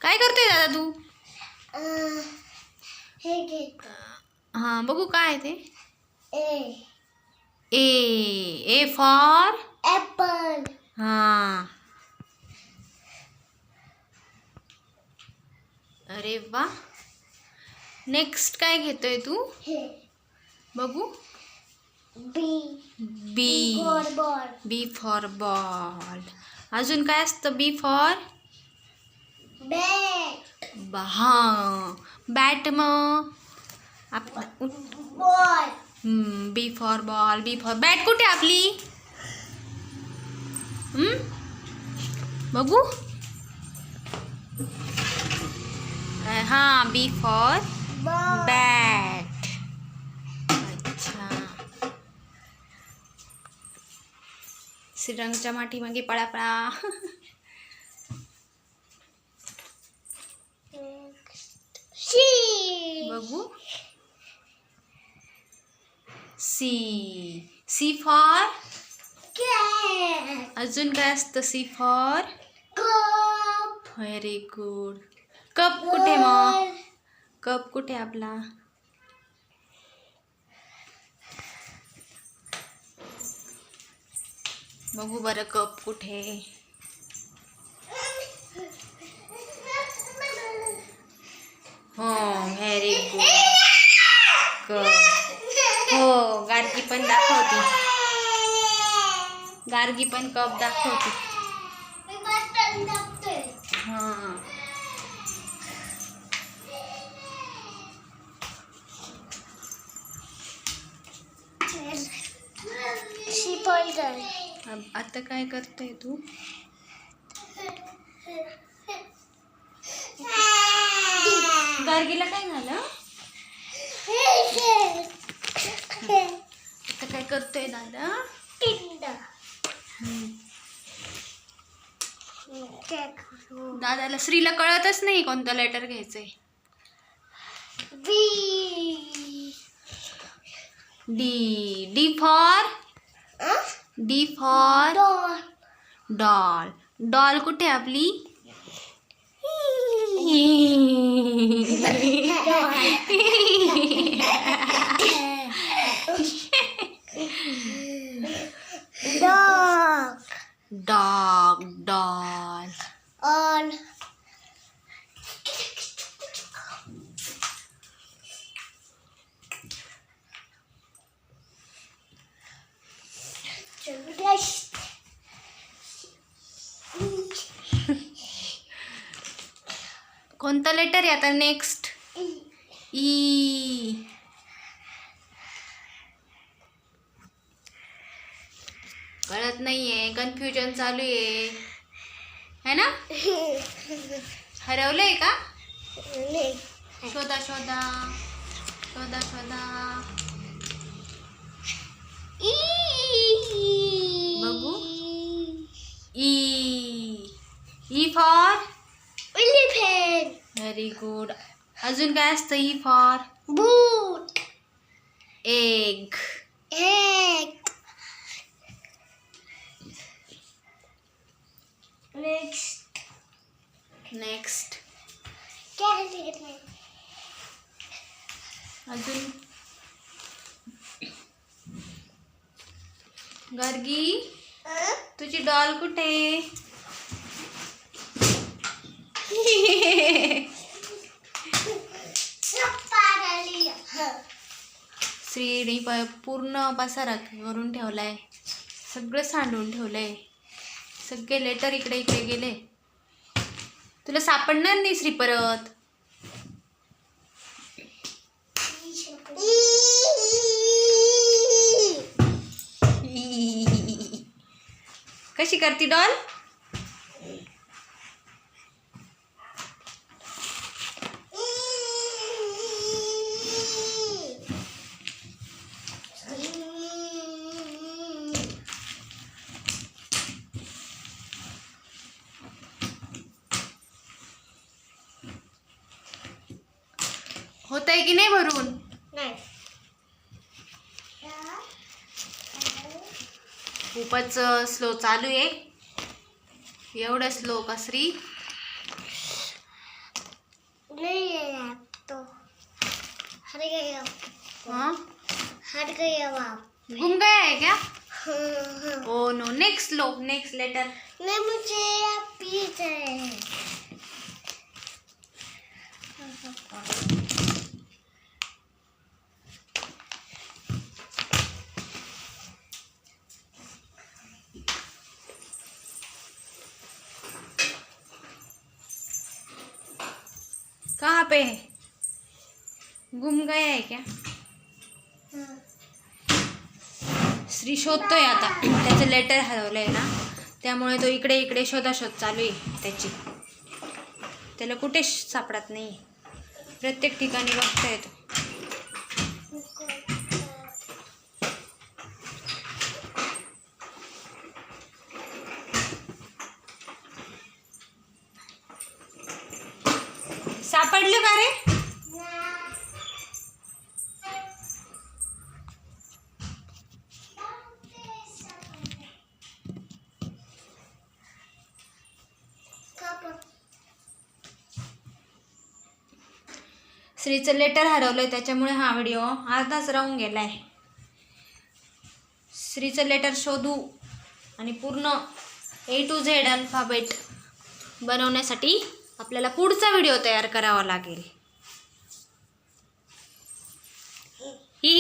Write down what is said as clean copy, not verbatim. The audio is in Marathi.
काय करतोय दादा तू? हे घे. हां बघू काय आहे ते. A A for apple. हां. अरे वा. नेक्स्ट काय घेतोय तू? हे बघू. B. B. For ball. B for ball. अजून काय असतं बी फॉर? बॅट. हां बॅट. मग ball. B for ball. B for bat कुठे आपली? बघू. हां बी फॉर बॉल. बॅट. अच्छा. श्रीरंगच्या माठी मागे पळापळा. सी. बघू. सी. C for cat. अजून काय असतं C for? Cup. Very good. Cup कुठे मग? कप कुठे आपला? बघू बरं कप कुठे. हो व्हेरी गुड. कप. हो गार्गी पण दाखवते. गार्गी पण कप दाखवते. हां. आता काय करतोय तू? गार्गीला काय झालं? आता काय करतोय दादा? दादाला श्रीला कळतच नाही कोणतं लेटर घ्यायचंय. D. D for? D for doll. Doll कुठे आपली? डॉग. डॉल. ऑन. कोणतं लेटर आहे आता नेक्स्ट? ई. कळत नाहीये. कन्फ्युजन चालू आहे है ना? हरवलंय का? शोधा शोधा शोधा शोधा. बघू. E. E for? Very good. अजून काय असतं E for? Boot. Egg. Next. अजून गार्गी तुझी डॉल कुठे? श्रीने पूर्ण पसारा करून ठेवलाय. सगळं सांडून ठेवलंय. सगळे लेटर इकडे इकडे गेले. तुला सापडणार नाही श्री परत. कशी करती डॉल? होतंय की नाही भरून? नाही. खूपच स्लो चालू आहे. एवढं स्लो का श्री? नहीं है तो हट गया हाँ हट गया बाप गुम गया है क्या? हाँ। ओ नो, नेक्स्ट लो, नेक्स्ट लेटर. नहीं मुझे आप पीछे कहाँ पे है? गुम गया है क्या? श्री शोधतोय आता, त्याचं लेटर हरवलंय ना, त्यामुळे तो इकडे इकडे शोधाशोध चालू आहे त्याची. त्याला कुठेच सापडत नाही, प्रत्येक ठिकाणी बघतोय तो. सापडलं का रे? श्रीचं लेटर हरवलंय त्याच्यामुळे हा व्हिडिओ अर्धाच राहून गेलाय. श्रीचं लेटर शोधू आणि पूर्ण A to Z अल्फाबेट बनवण्यासाठी आपल्याला पुढचा व्हिडिओ तयार करावा लागेल. ही